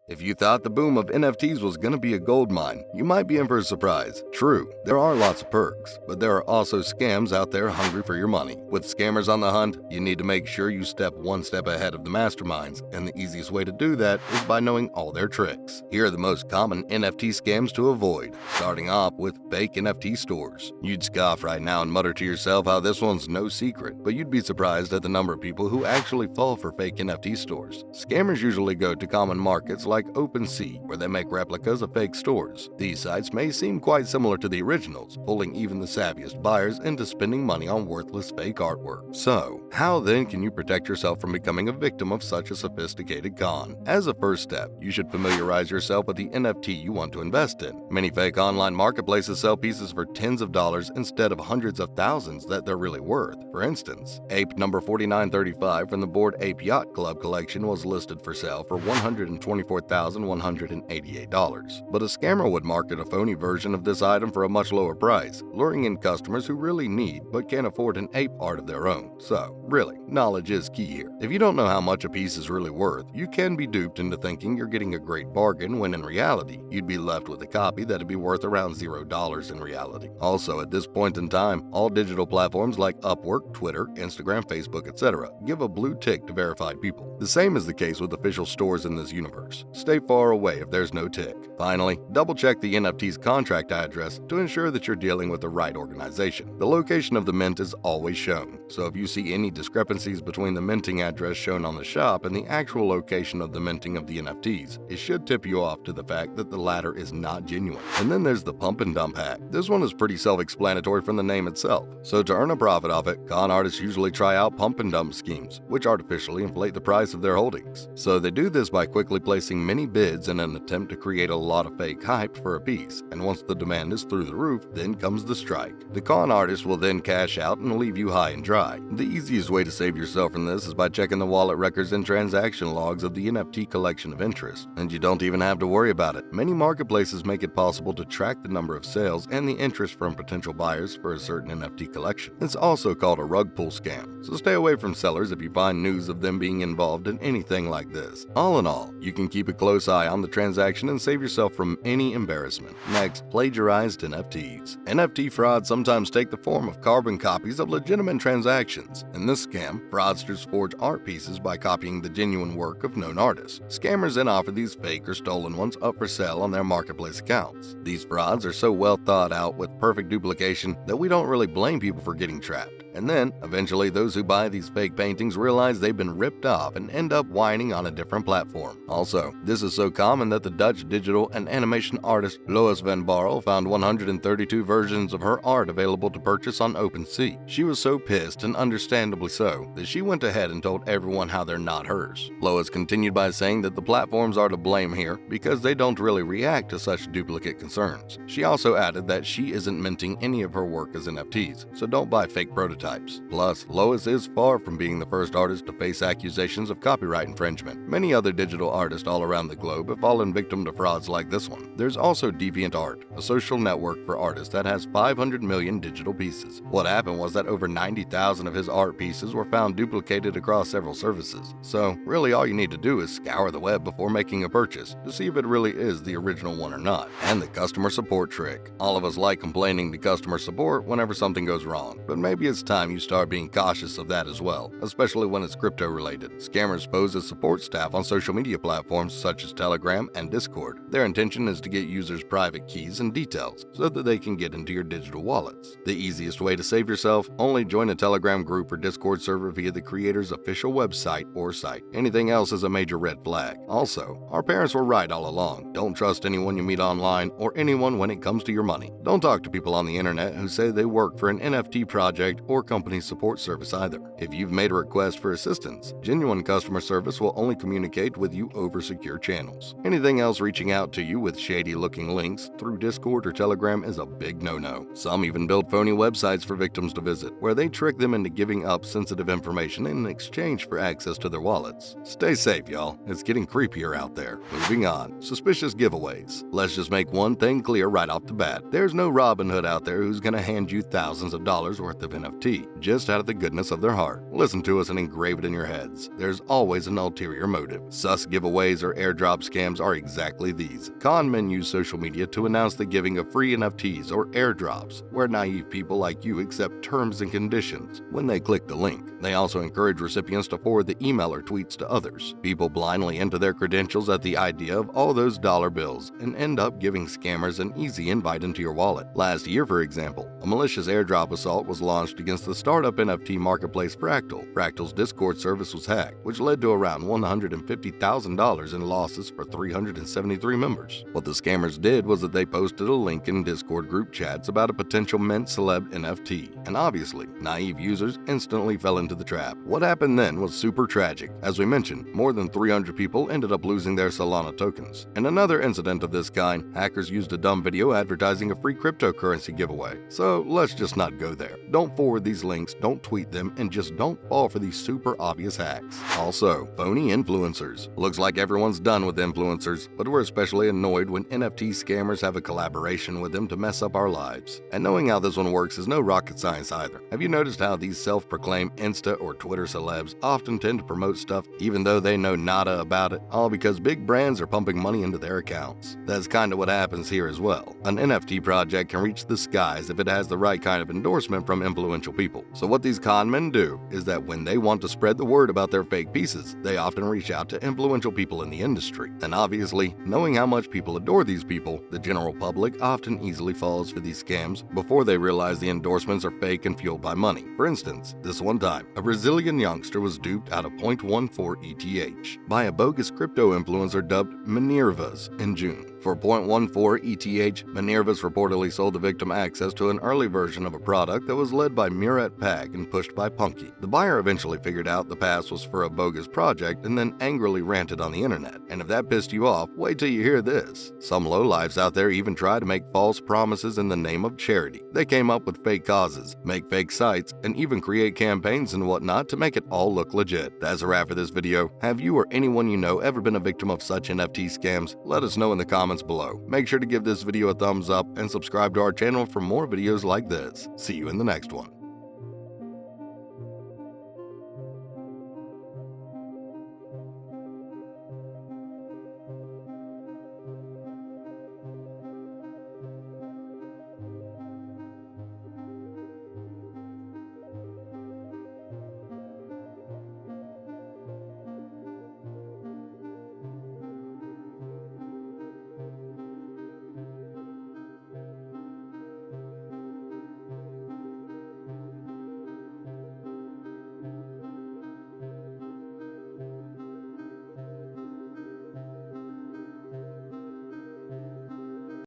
If you thought the boom of NFTs was going to be a gold mine, you might be in for a surprise. True, there are lots of perks, but there are also scams out there hungry for your money. With scammers on the hunt, you need to make sure you step one step ahead of the masterminds, and the easiest way to do that is by knowing all their tricks. Here are the most common NFT scams to avoid, starting off with fake NFT stores. You'd scoff right now and mutter to yourself how this one's no secret, but you'd be surprised at the number of people who actually fall for fake NFT stores. Scammers usually go to common markets like OpenSea, where they make replicas of fake stores. These sites may seem quite similar to the originals, pulling even the savviest buyers into spending money on worthless fake artwork. So, how then can you protect yourself from becoming a victim of such a sophisticated con? As a first step, you should familiarize yourself with the NFT you want to invest in. Many fake online marketplaces sell pieces for tens of dollars instead of hundreds of thousands that they're really worth. For instance, Ape number 4935 from the Bored Ape Yacht Club collection was listed for sale for $124,188. But a scammer would market a phony version of this item for a much lower price, luring in customers who really need but can't afford an ape art of their own. So, really, knowledge is key here. If you don't know how much a piece is really worth, you can be duped into thinking you're getting a great bargain when in reality, you'd be left with a copy that'd be worth around $0 in reality. Also, at this point in time, all digital platforms like Upwork, Twitter, Instagram, Facebook, etc. give a blue tick to verified people. The same is the case with official stores in this universe. Stay far away if there's no tick. Finally, double-check the NFT's contract address to ensure that you're dealing with the right organization. The location of the mint is always shown, so if you see any discrepancies between the minting address shown on the shop and the actual location of the minting of the NFTs, it should tip you off to the fact that the latter is not genuine. And then there's the pump and dump hack. This one is pretty self-explanatory from the name itself. So to earn a profit off it, con artists usually try out pump and dump schemes, which artificially inflate the price of their holdings. So they do this by quickly placing many bids in an attempt to create a lot of fake hype for a piece, and once the demand is through the roof, then comes the strike. The con artist will then cash out and leave you high and dry. The easiest way to save yourself from this is by checking the wallet records and transaction logs of the NFT collection of interest, and you don't even have to worry about it. Many marketplaces make it possible to track the number of sales and the interest from potential buyers for a certain NFT collection. It's also called a rug pull scam, so stay away from sellers if you find news of them being involved in anything like this. All in all, you can keep a close eye on the transaction and save yourself from any embarrassment. Next, plagiarized NFTs. NFT frauds sometimes take the form of carbon copies of legitimate transactions. In this scam, fraudsters forge art pieces by copying the genuine work of known artists. Scammers then offer these fake or stolen ones up for sale on their marketplace accounts. These frauds are so well thought out with perfect duplication that we don't really blame people for getting trapped. And then, eventually, those who buy these fake paintings realize they've been ripped off and end up whining on a different platform. Also, this is so common that the Dutch digital and animation artist Lois van Barl found 132 versions of her art available to purchase on OpenSea. She was so pissed, and understandably so, that she went ahead and told everyone how they're not hers. Lois continued by saying that the platforms are to blame here because they don't really react to such duplicate concerns. She also added that she isn't minting any of her work as NFTs, so don't buy fake prototypes. Plus, Lois is far from being the first artist to face accusations of copyright infringement. Many other digital artists all around the globe have fallen victim to frauds like this one. There's also DeviantArt, a social network for artists that has 500 million digital pieces. What happened was that over 90,000 of his art pieces were found duplicated across several services. So, really all you need to do is scour the web before making a purchase to see if it really is the original one or not. And the customer support trick. All of us like complaining to customer support whenever something goes wrong, but maybe it's time you start being cautious of that as well, especially when it's crypto related. Scammers pose as support staff on social media platforms such as Telegram and Discord. Their intention is to get users' private keys and details so that they can get into your digital wallets. The easiest way to save yourself, only join a Telegram group or Discord server via the creator's official website or site. Anything else is a major red flag. Also, our parents were right all along. Don't trust anyone you meet online or anyone when it comes to your money. Don't talk to people on the internet who say they work for an NFT project or company support service either. If you've made a request for assistance, genuine customer service will only communicate with you over secure channels. Anything else reaching out to you with shady-looking links through Discord or Telegram is a big no-no. Some even build phony websites for victims to visit, where they trick them into giving up sensitive information in exchange for access to their wallets. Stay safe, y'all. It's getting creepier out there. Moving on. Suspicious giveaways. Let's just make one thing clear right off the bat. There's no Robin Hood out there who's gonna hand you thousands of dollars worth of NFTs. NFT just out of the goodness of their heart. Listen to us and engrave it in your heads. There's always an ulterior motive. Sus giveaways or airdrop scams are exactly these. Con men use social media to announce the giving of free NFTs or airdrops, where naive people like you accept terms and conditions when they click the link. They also encourage recipients to forward the email or tweets to others. People blindly enter their credentials at the idea of all those dollar bills and end up giving scammers an easy invite into your wallet. Last year, for example, a malicious airdrop assault was launched against the startup NFT marketplace Fractal. Fractal's Discord service was hacked, which led to around $150,000 in losses for 373 members. What the scammers did was that they posted a link in Discord group chats about a potential mint celeb NFT, and obviously, naive users instantly fell into the trap. What happened then was super tragic. As we mentioned, more than 300 people ended up losing their Solana tokens. In another incident of this kind, hackers used a dumb video advertising a free cryptocurrency giveaway. So let's just not go there. Don't forward these links, don't tweet them, and just don't fall for these super obvious hacks. Also, phony influencers. Looks like everyone's done with influencers, but we're especially annoyed when NFT scammers have a collaboration with them to mess up our lives. And knowing how this one works is no rocket science either. Have you noticed how these self-proclaimed Insta or Twitter celebs often tend to promote stuff even though they know nada about it, all because big brands are pumping money into their accounts? That's kinda what happens here as well. An NFT project can reach the skies if it has the right kind of endorsement from influential people. So what these con men do is that when they want to spread the word about their fake pieces, they often reach out to influential people in the industry. And obviously, knowing how much people adore these people, the general public often easily falls for these scams before they realize the endorsements are fake and fueled by money. For instance, this one time, a Brazilian youngster was duped out of 0.14 ETH by a bogus crypto influencer dubbed Minervas in June. For 0.14 ETH, Minervas reportedly sold the victim access to an early version of a product that was led by Murat Pag and pushed by Punky. The buyer eventually figured out the pass was for a bogus project and then angrily ranted on the internet. And if that pissed you off, wait till you hear this. Some lowlifes out there even try to make false promises in the name of charity. They came up with fake causes, make fake sites, and even create campaigns and whatnot to make it all look legit. That's a wrap for this video. Have you or anyone you know ever been a victim of such NFT scams? Let us know in the comments below. Make sure to give this video a thumbs up and subscribe to our channel for more videos like this. See you in the next one.